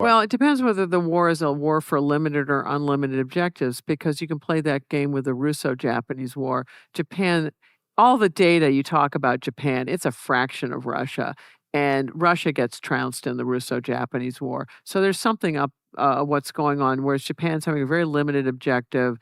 Well, it depends whether the war is a war for limited or unlimited objectives, because you can play that game with the Russo-Japanese War. Japan, all the data you talk about Japan, it's a fraction of Russia, and Russia gets trounced in the Russo-Japanese War. So there's something up what's going on, whereas Japan's having a very limited objective,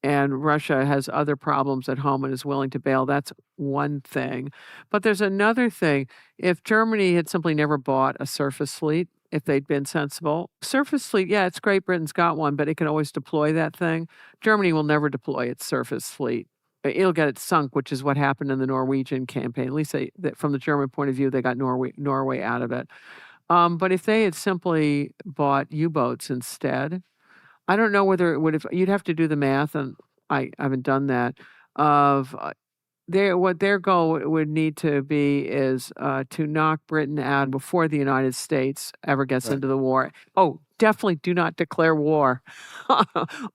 and Russia has other problems at home and is willing to bail. That's one thing. But there's another thing. If Germany had simply never bought a surface fleet, if they'd been sensible. Surface fleet, yeah, it's great Britain's got one, but it can always deploy that thing. Germany will never deploy its surface fleet. It'll get it sunk, which is what happened in the Norwegian campaign. At least from the German point of view, they got Norway out of it. But if they had simply bought U-boats instead, I don't know whether it would have. You'd have to do the math, and I haven't done that, of what their goal would need to be is to knock Britain out before the United States ever gets Right. into the war. Oh, definitely do not declare war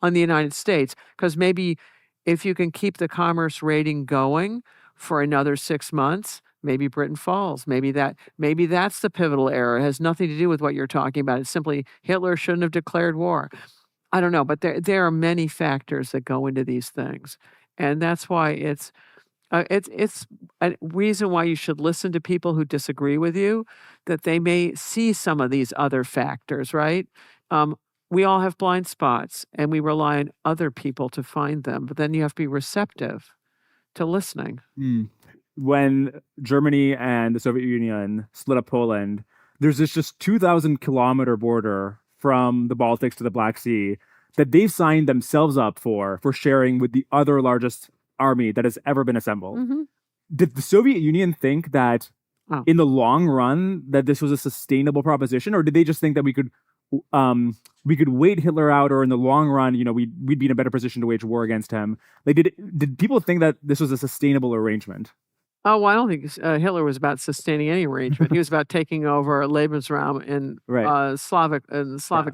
on the United States, because maybe if you can keep the commerce rating going for another 6 months, maybe Britain falls. Maybe that's the pivotal error. It has nothing to do with what you're talking about. It's simply Hitler shouldn't have declared war. I don't know, but there are many factors that go into these things, and that's why it's a reason why you should listen to people who disagree with you, that they may see some of these other factors, right? We all have blind spots, and we rely on other people to find them, but then you have to be receptive to listening. When Germany and the Soviet Union split up Poland, there's this just 2,000-kilometer border from the Baltics to the Black Sea that they've signed themselves up for sharing with the other largest army that has ever been assembled. Mm-hmm. Did the Soviet Union think that Oh. in the long run that this was a sustainable proposition, or did they just think that we could wait Hitler out, or in the long run, we'd be in a better position to wage war against him? Like, did people think that this was a sustainable arrangement? Oh, well, I don't think Hitler was about sustaining any arrangement. He was about taking over Lebensraum in Right. Slavic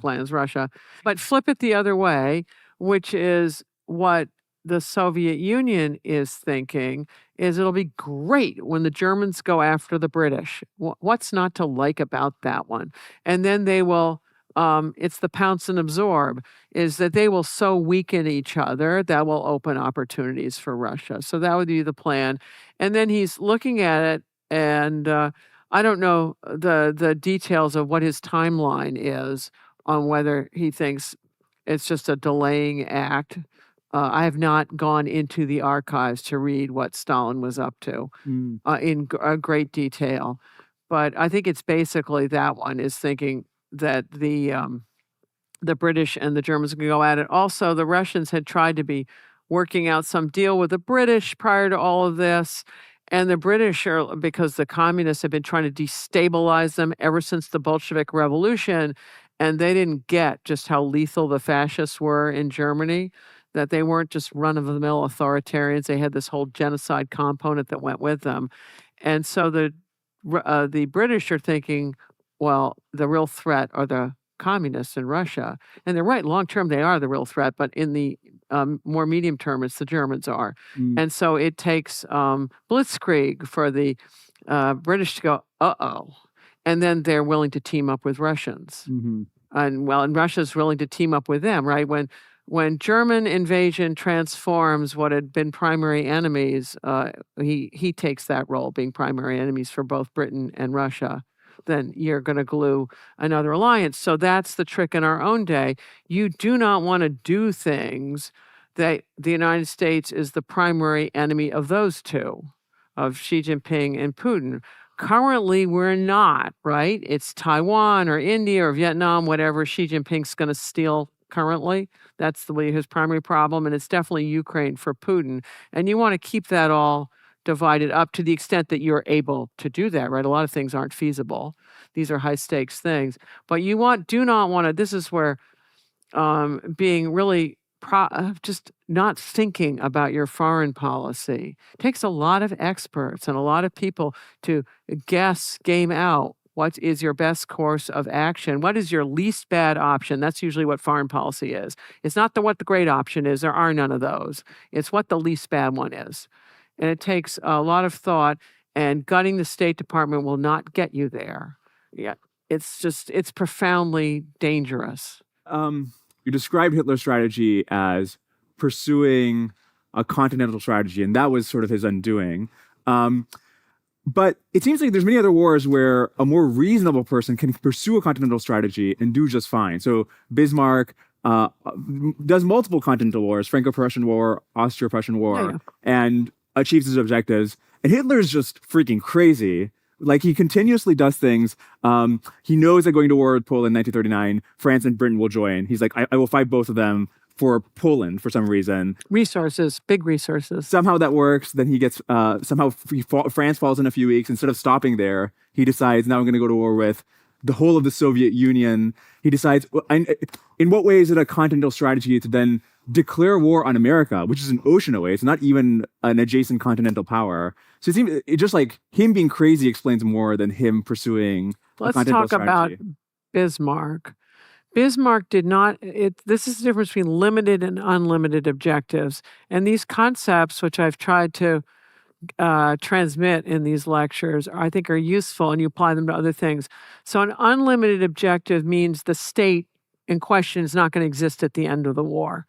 lands, Russia. But flip it the other way, which is what the Soviet Union is thinking, is it'll be great when the Germans go after the British. What's not to like about that one? And then they will, it's the pounce and absorb, is that they will so weaken each other that will open opportunities for Russia. So that would be the plan. And then he's looking at it, and I don't know the details of what his timeline is on whether he thinks it's just a delaying act. I have not gone into the archives to read what Stalin was up to in great detail. But I think it's basically that one is thinking that the British and the Germans can go at it. Also, the Russians had tried to be working out some deal with the British prior to all of this. And the British are, because the communists have been trying to destabilize them ever since the Bolshevik Revolution, and they didn't get just how lethal the fascists were in Germany, that they weren't just run-of-the-mill authoritarians. They had this whole genocide component that went with them. And so the British are thinking, well, the real threat are the communists in Russia. And they're right, long term, they are the real threat, but in the more medium term, it's the Germans are. And so it takes blitzkrieg for the British to go, uh-oh. And then they're willing to team up with Russians. And Russia's willing to team up with them, right? When German invasion transforms what had been primary enemies, he takes that role, being primary enemies for both Britain and Russia. Then you're going to glue another alliance. So that's the trick in our own day. You do not want to do things that the United States is the primary enemy of those two, of Xi Jinping and Putin. Currently, we're not, right? It's Taiwan or India or Vietnam, whatever Xi Jinping's going to steal currently. That's his primary problem, and it's definitely Ukraine for Putin. And you want to keep that all divided up to the extent that you're able to do that, right? A lot of things aren't feasible. These are high stakes things. But do not want to, this is where being really just not thinking about your foreign policy takes a lot of experts and a lot of people to game out what is your best course of action. What is your least bad option? That's usually what foreign policy is. It's not what the great option is. There are none of those. It's what the least bad one is. And it takes a lot of thought, and gutting the State Department will not get you there. Yeah, it's profoundly dangerous. You described Hitler's strategy as pursuing a continental strategy, and that was sort of his undoing. But it seems like there's many other wars where a more reasonable person can pursue a continental strategy and do just fine. So Bismarck does multiple continental wars, Franco-Prussian War, Austro-Prussian War, and achieves his objectives. And Hitler's just freaking crazy. Like, he continuously does things. He knows that going to war with Poland in 1939, France and Britain will join. He's like, I will fight both of them for Poland for some reason. Resources, big resources. Somehow that works. Then he gets, France falls in a few weeks. Instead of stopping there, he decides, now I'm going to go to war with the whole of the Soviet Union. He decides, in what way is it a continental strategy to then declare war on America, which is an ocean away? It's not even an adjacent continental power. So it just like him being crazy explains more than him pursuing a continental strategy. Let's talk about Bismarck. Bismarck did not, this is the difference between limited and unlimited objectives. And these concepts, which I've tried to transmit in these lectures, I think are useful, and you apply them to other things. So an unlimited objective means the state in question is not going to exist at the end of the war.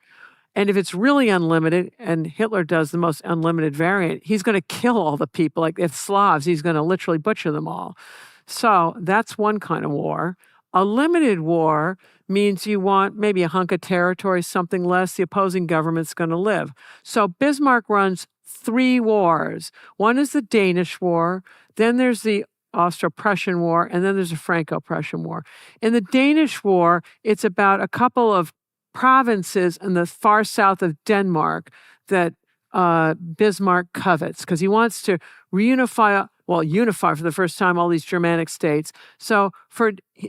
And if it's really unlimited, and Hitler does the most unlimited variant, he's going to kill all the people. Like if Slavs, he's going to literally butcher them all. So that's one kind of war. A limited war means you want maybe a hunk of territory, something less, the opposing government's going to live. So Bismarck runs 3 wars. One is the Danish War, then there's the Austro-Prussian War, and then there's a Franco-Prussian War. In the Danish War, it's about a couple of provinces in the far south of Denmark that Bismarck covets, because he wants to unify for the first time all these Germanic states.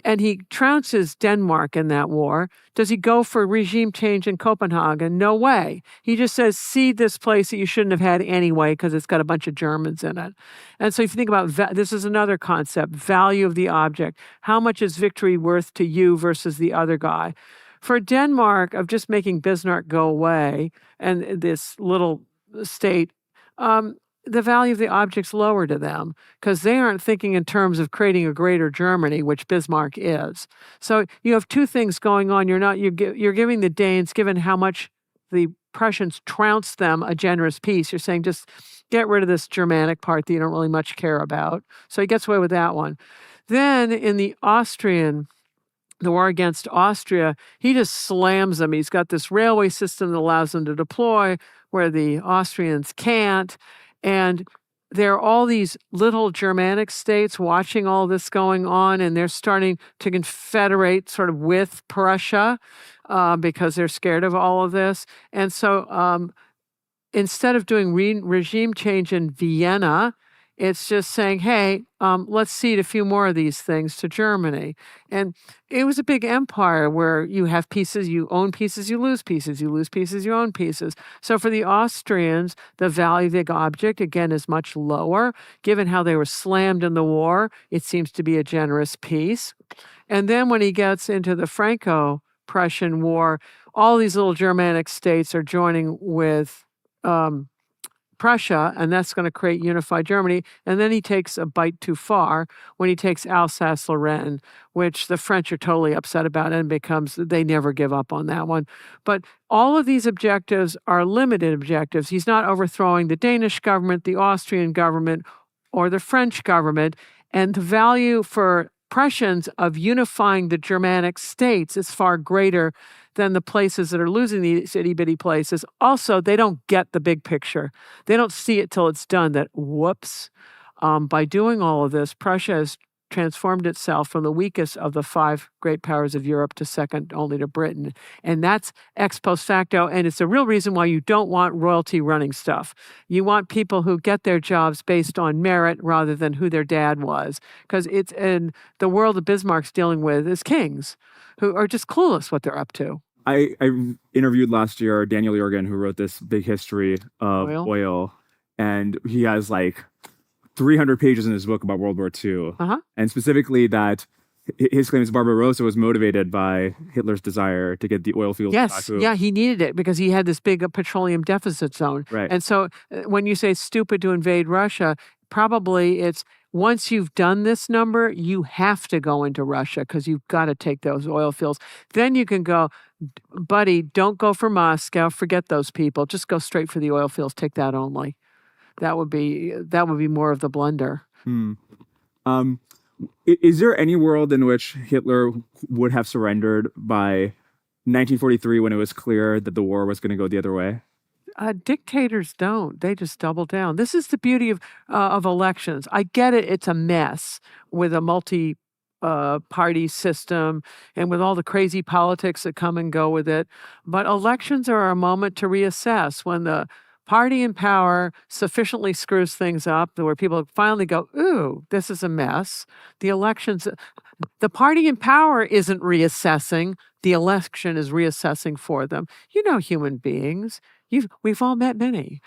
And he trounces Denmark in that war. Does he go for regime change in Copenhagen? No way. He just says, cede this place that you shouldn't have had anyway because it's got a bunch of Germans in it. And so if you think about, this is another concept, value of the object. How much is victory worth to you versus the other guy? For Denmark, of just making Bismarck go away and this little state, the value of the object's lower to them because they aren't thinking in terms of creating a greater Germany, which Bismarck is. So you have 2 things going on. You're giving the Danes, given how much the Prussians trounced them, a generous peace. You're saying just get rid of this Germanic part that you don't really much care about. So he gets away with that one. Then in the war against Austria, he just slams them. He's got this railway system that allows them to deploy where the Austrians can't. And there are all these little Germanic states watching all this going on, and they're starting to confederate sort of with Prussia because they're scared of all of this. And so instead of doing regime change in Vienna, it's just saying, hey, let's cede a few more of these things to Germany. And it was a big empire where you have pieces, you own pieces, you lose pieces, you lose pieces, you own pieces. So for the Austrians, the value of the object, again, is much lower. Given how they were slammed in the war, it seems to be a generous peace. And then when he gets into the Franco-Prussian War, all these little Germanic states are joining with Prussia, and that's going to create unified Germany. And then he takes a bite too far when he takes Alsace-Lorraine, which the French are totally upset about, and they never give up on that one. But all of these objectives are limited objectives. He's not overthrowing the Danish government, the Austrian government, or the French government. And the value for Prussians of unifying the Germanic states is far greater than the places that are losing these itty-bitty places. Also, they don't get the big picture. They don't see it till it's done, that whoops. By doing all of this, Prussia has transformed itself from the weakest of the 5 great powers of Europe to second only to Britain. And that's ex post facto, and it's a real reason why you don't want royalty running stuff. You want people who get their jobs based on merit rather than who their dad was. Because it's in the world that Bismarck's dealing with is kings who are just clueless what they're up to. I interviewed last year Daniel Jorgen, who wrote this big history of oil, and he has like 300 pages in his book about World War II. And specifically that his claim is Barbarossa was motivated by Hitler's desire to get the oil fields back. Yeah, he needed it because he had this big petroleum deficit zone. Right. And so when you say it's stupid to invade Russia, probably it's once you've done this number, you have to go into Russia because you've got to take those oil fields. Then you can go, buddy, don't go for Moscow. Forget those people. Just go straight for the oil fields. Take that only. That would be more of the blunder. Is there any world in which Hitler would have surrendered by 1943 when it was clear that the war was going to go the other way? Dictators don't. They just double down. This is the beauty of elections. I get it. It's a mess with a party system and with all the crazy politics that come and go with it. But elections are a moment to reassess when the party in power sufficiently screws things up where people finally go, ooh, this is a mess. The party in power isn't reassessing. The election is reassessing for them. You know, human beings. We've all met many.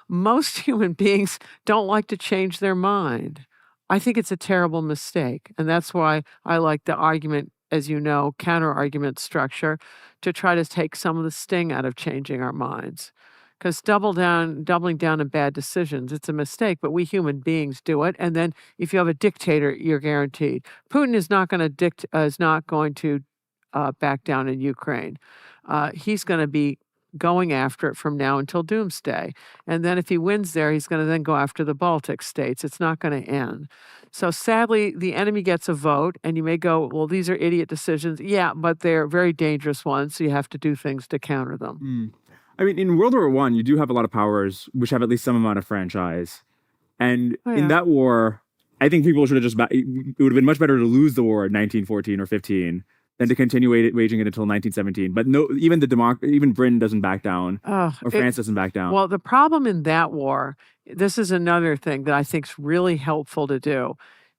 Most human beings don't like to change their mind. I think it's a terrible mistake. And that's why I like the argument, as you know, counter-argument structure to try to take some of the sting out of changing our minds. Because doubling down on bad decisions, it's a mistake, but we human beings do it. And then if you have a dictator, you're guaranteed. Putin is not going to back down in Ukraine. He's going to be going after it from now until doomsday. And then if he wins there, he's going to then go after the Baltic states. It's not going to end. So sadly, the enemy gets a vote, and you may go, well, these are idiot decisions. Yeah, but they're very dangerous ones, so you have to do things to counter them. I mean, in World War I, you do have a lot of powers which have at least some amount of franchise. And in that war, I think people should have it would have been much better to lose the war in 1914 or 15 than to continue waging it until 1917. But no, even Britain doesn't back down, or France doesn't back down. Well, the problem in that war, this is another thing that I think is really helpful to do,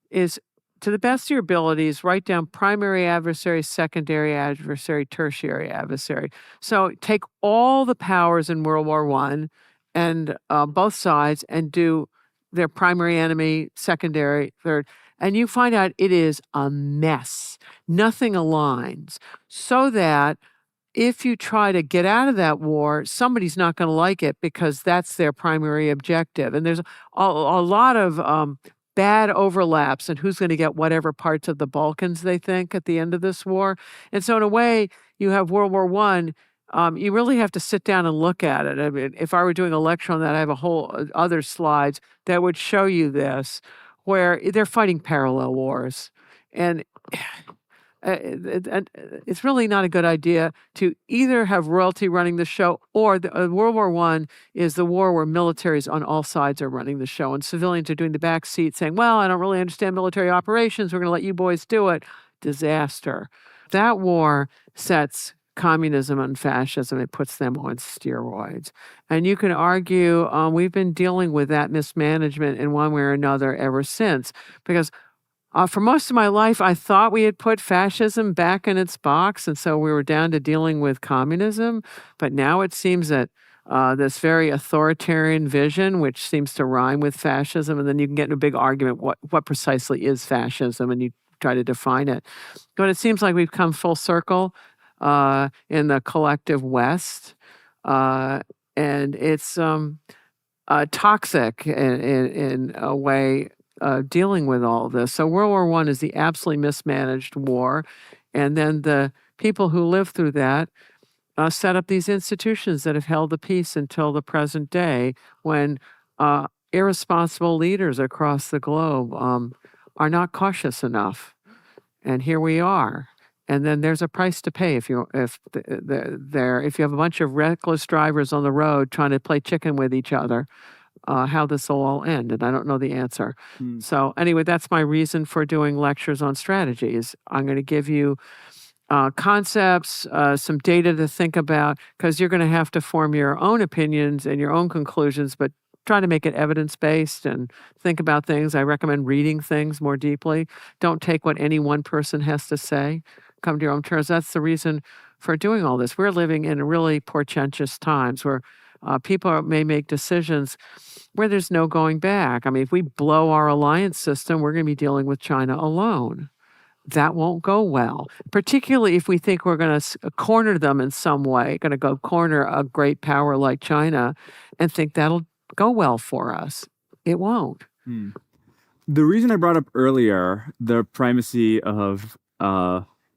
is to the best of your abilities, write down primary adversary, secondary adversary, tertiary adversary. So take all the powers in World War I and both sides and do their primary enemy, secondary, third, and you find out it is a mess. Nothing aligns. So that if you try to get out of that war, somebody's not going to like it because that's their primary objective. And there's a lot of bad overlaps and who's going to get whatever parts of the Balkans they think at the end of this war. And so in a way, you have World War I. You really have to sit down and look at it. I mean, if I were doing a lecture on that, I have a whole other slides that would show you this, where they're fighting parallel wars. And it's really not a good idea to either have royalty running the show or World War I is the war where militaries on all sides are running the show and civilians are doing the back seat saying, well, I don't really understand military operations. We're going to let you boys do it. Disaster. That war sets communism and fascism. It puts them on steroids. And you can argue we've been dealing with that mismanagement in one way or another ever since. Because for most of my life, I thought we had put fascism back in its box, and so we were down to dealing with communism. But now it seems that this very authoritarian vision, which seems to rhyme with fascism, and then you can get in a big argument, what precisely is fascism, and you try to define it. But it seems like we've come full circle in the collective West, and it's toxic in a way, dealing with all of this. So World War I is the absolutely mismanaged war, and then the people who lived through that set up these institutions that have held the peace until the present day, when irresponsible leaders across the globe are not cautious enough. And here we are. And then there's a price to pay if you have a bunch of reckless drivers on the road trying to play chicken with each other. How this will all end, and I don't know the answer. So anyway, that's my reason for doing lectures on strategies. I'm going to give you concepts, some data to think about, because you're going to have to form your own opinions and your own conclusions, but try to make it evidence-based and think about things. I recommend reading things more deeply. Don't take what any one person has to say. Come to your own terms. That's the reason for doing all this. We're living in really portentous times where people may make decisions where there's no going back. I mean, if we blow our alliance system, we're going to be dealing with China alone. That won't go well, particularly if we think we're going to corner them in some way, going to go corner a great power like China and think that'll go well for us. It won't. The reason I brought up earlier the primacy of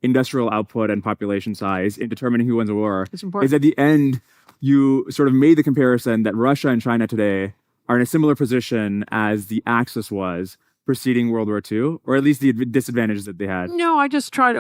industrial output and population size in determining who wins a war It's is important. at the end, you sort of made the comparison that Russia and China today are in a similar position as the Axis was preceding World War II, or at least the disadvantages that they had. No, I just tried.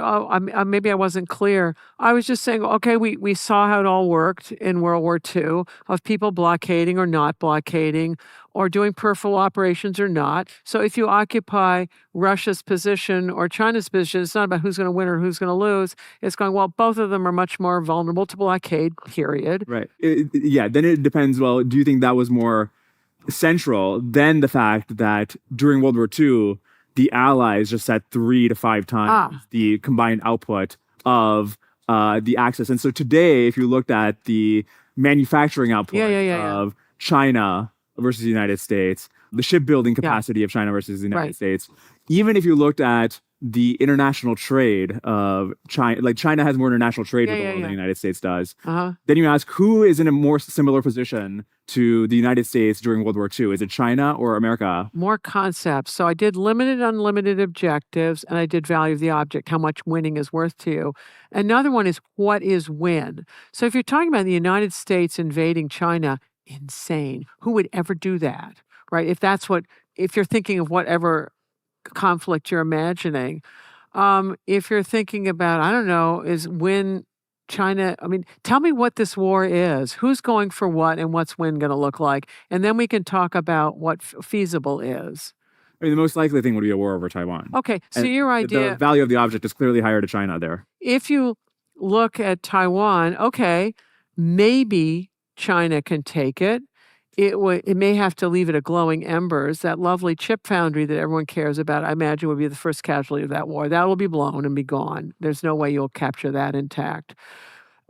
Maybe I wasn't clear. I was just saying, okay, we saw how it all worked in World War II of people blockading or not blockading or doing peripheral operations or not. So if you occupy Russia's position or China's position, it's not about who's going to win or who's going to lose. It's going, well, both of them are much more vulnerable to blockade, period. Right. Yeah. Then it depends. Well, do you think that was more central than the fact that during World War II, the Allies just had 3 to 5 times the combined output of the Axis? And so today, if you looked at the manufacturing output of China versus the United States, the shipbuilding capacity of China versus the United States, even if you looked at the international trade of China, like China has more international trade with the world than the United States does. Then you ask, who is in a more similar position to the United States during World War II? Is it China or America? More concepts. So I did limited, unlimited objectives, and I did value of the object, how much winning is worth to you. Another one is what is win? So if you're talking about the United States invading China, insane. Who would ever do that, right? If you're thinking of whatever conflict you're imagining, if you're thinking about, I don't know, is when China, I mean, tell me what this war is, who's going for what, and what's when going to look like, and then we can talk about what feasible is. I mean, the most likely thing would be a war over Taiwan. Okay, so And your idea, the value of the object is clearly higher to China there. if you look at Taiwan, okay, maybe China can take it. It may have to leave it at glowing embers. That lovely chip foundry that everyone cares about, I imagine, would be the first casualty of that war. That will be blown and be gone. There's no way you'll capture that intact.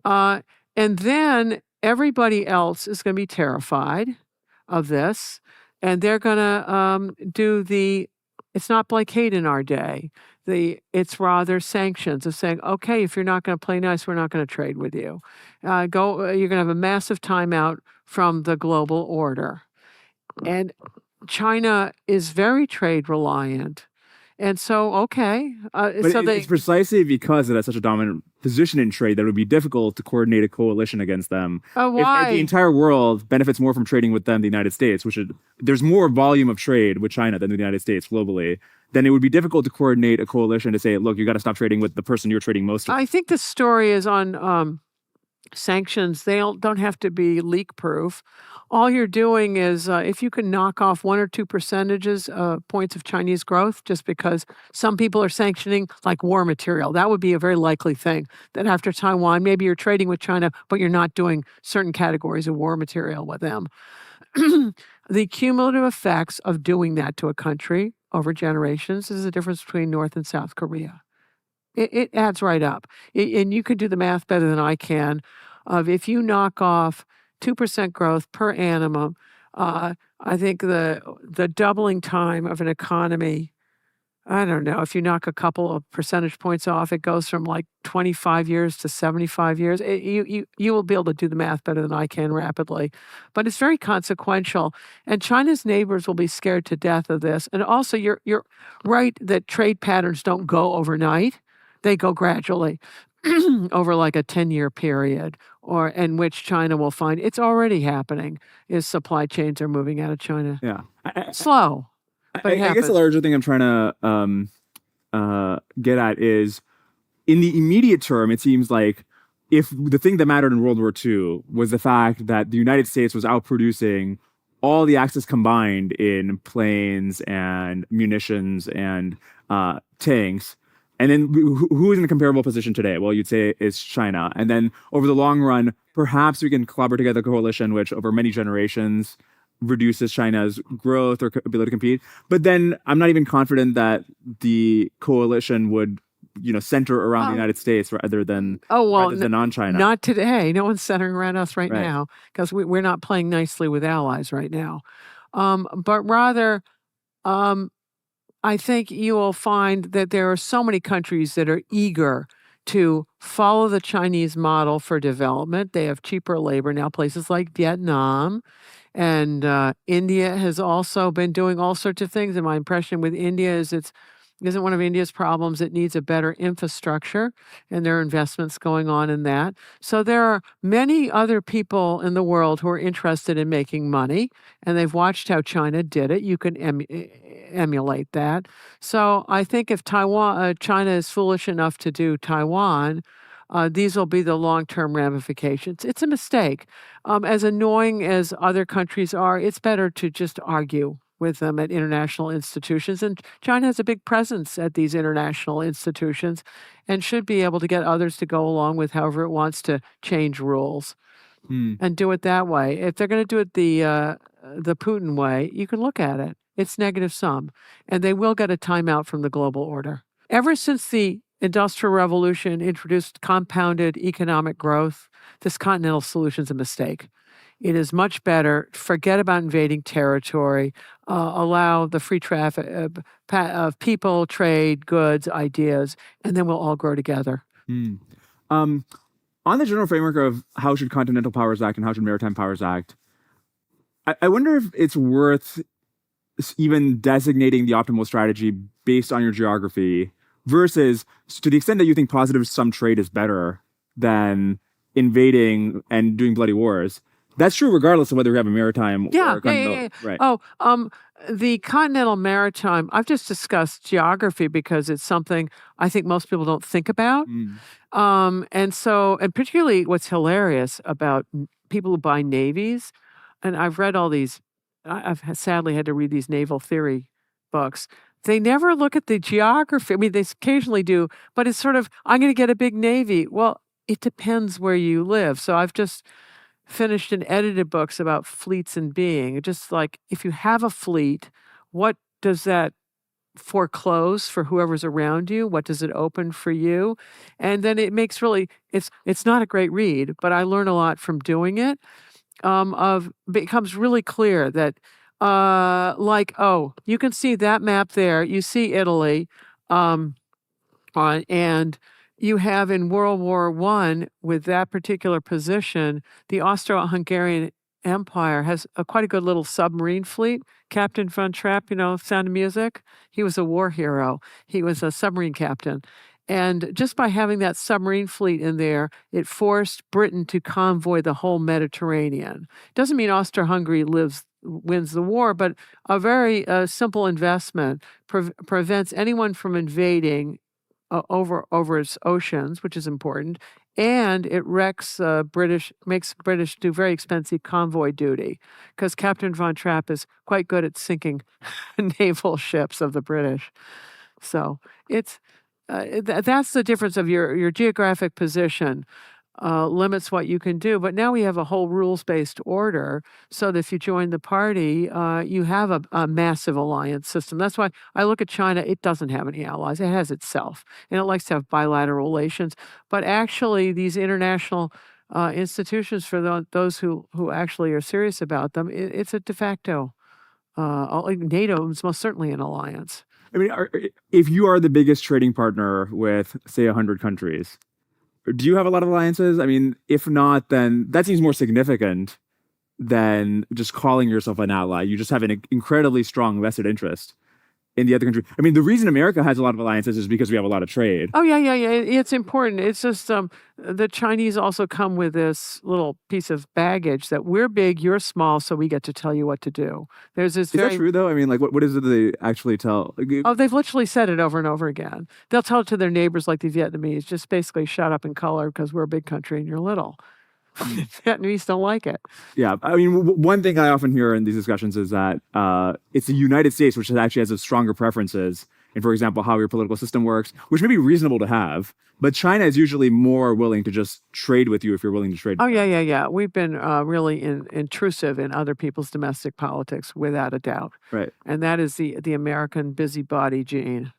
And then everybody else is going to be terrified of this, and they're going to do it's not blockade in our day. It's rather sanctions of saying, okay, if you're not going to play nice, we're not going to trade with you. You're going to have a massive timeout from the global order. And China is very trade reliant. And so, okay. But it's precisely because it has such a dominant position in trade that it would be difficult to coordinate a coalition against them. Why? If the entire world benefits more from trading with them, the United States, there's more volume of trade with China than the United States globally, then it would be difficult to coordinate a coalition to say, look, you got to stop trading with the person you're trading most with. I think the story is on sanctions. They don't have to be leak proof. All you're doing is if you can knock off 1 or 2 percentages points of Chinese growth just because some people are sanctioning like war material, that would be a very likely thing. That after Taiwan, maybe you're trading with China, but you're not doing certain categories of war material with them. The cumulative effects of doing that to a country over generations is the difference between North and South Korea. It adds right up. And you can do the math better than I can of if you knock off 2% growth per annum, I think the doubling time of an economy, I don't know, if you knock a couple of percentage points off, it goes from like 25 years to 75 years. You will be able to do the math better than I can rapidly. But it's very consequential. And China's neighbors will be scared to death of this. And also, you're right that trade patterns don't go overnight. They go gradually over like a 10-year period, or in which China will find it's already happening, is supply chains are moving out of China. Yeah. Slow. But I guess the larger thing I'm trying to get at is in the immediate term, it seems like if the thing that mattered in World War II was the fact that the United States was outproducing all the Axis combined in planes and munitions and tanks. And then who is in a comparable position today? Well, you'd say it's China. And then over the long run, perhaps we can collaborate together a coalition which over many generations reduces China's growth or ability to compete. But then I'm not even confident that the coalition would, center around the United States rather than non-China. Not today. No one's centering around us right now because we're not playing nicely with allies right now. But rather, I think you will find that there are so many countries that are eager to follow the Chinese model for development. They have cheaper labor now, places like Vietnam. And India has also been doing all sorts of things. And my impression with India is isn't one of India's problems. It needs a better infrastructure, and there are investments going on in that. So there are many other people in the world who are interested in making money, and they've watched how China did it. You can emulate that. So I think if China is foolish enough to do Taiwan, these will be the long-term ramifications. It's a mistake. As annoying as other countries are, it's better to just argue with them at international institutions. And China has a big presence at these international institutions and should be able to get others to go along with however it wants to change rules and do it that way. If they're going to do it the Putin way, you can look at it. It's negative sum, and they will get a timeout from the global order. Ever since the Industrial Revolution introduced compounded economic growth, this continental solution is a mistake. It is much better. Forget about invading territory. Allow the free traffic of people, trade, goods, ideas, and then we'll all grow together. On the general framework of how should continental powers act and how should maritime powers act, I wonder if it's worth even designating the optimal strategy based on your geography versus, to the extent that you think positive sum trade is better than invading and doing bloody wars. That's true regardless of whether we have a maritime or a continental. Right. The continental maritime, I've just discussed geography because it's something I think most people don't think about. And particularly what's hilarious about people who buy navies, and I've read all these, I've sadly had to read these naval theory books. They never look at the geography. I mean, they occasionally do, but it's sort of, I'm going to get a big navy. Well, it depends where you live. So I've just finished and edited books about fleets and being. Just like, if you have a fleet, what does that foreclose for whoever's around you? What does it open for you? And then it makes it's not a great read, but I learn a lot from doing it. Becomes really clear that you can see that map there. You see Italy, and you have in World War I, with that particular position, the Austro-Hungarian Empire has quite a good little submarine fleet. Captain von Trapp, Sound of Music, he was a war hero. He was a submarine captain. And just by having that submarine fleet in there, it forced Britain to convoy the whole Mediterranean. Doesn't mean Austro-Hungary wins the war, but a very simple investment prevents anyone from invading over its oceans, which is important, and it makes British do very expensive convoy duty because Captain von Trapp is quite good at sinking naval ships of the British. So it's that's the difference of your geographic position. Limits what you can do. But now we have a whole rules-based order so that if you join the party, you have a massive alliance system. That's why I look at China. It doesn't have any allies. It has itself. And it likes to have bilateral relations. But actually, these international institutions, for those who actually are serious about them, it's a de facto. NATO is most certainly an alliance. I mean, if you are the biggest trading partner with, say, 100 countries, do you have a lot of alliances? I mean, if not, then that seems more significant than just calling yourself an ally. You just have an incredibly strong vested interest in the other country. I mean, the reason America has a lot of alliances is because we have a lot of trade. Oh, yeah. It's important. It's just the Chinese also come with this little piece of baggage that we're big, you're small, so we get to tell you what to do. There's this Is that true, though? I mean, like, what is it they actually tell? They've literally said it over and over again. They'll tell it to their neighbors like the Vietnamese, just basically shut up and color because we're a big country and you're little. Vietnamese don't like it. Yeah, I mean, one thing I often hear in these discussions is that it's the United States which actually has a stronger preferences in, for example, how your political system works, which may be reasonable to have, but China is usually more willing to just trade with you if you're willing to trade. Oh, yeah. We've been really intrusive in other people's domestic politics, without a doubt. Right. And that is the American busybody gene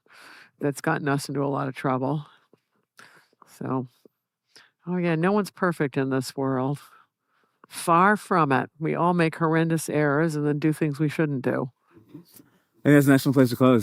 that's gotten us into a lot of trouble. So... Oh, yeah, no one's perfect in this world. Far from it. We all make horrendous errors and then do things we shouldn't do. I think that's an excellent place to close.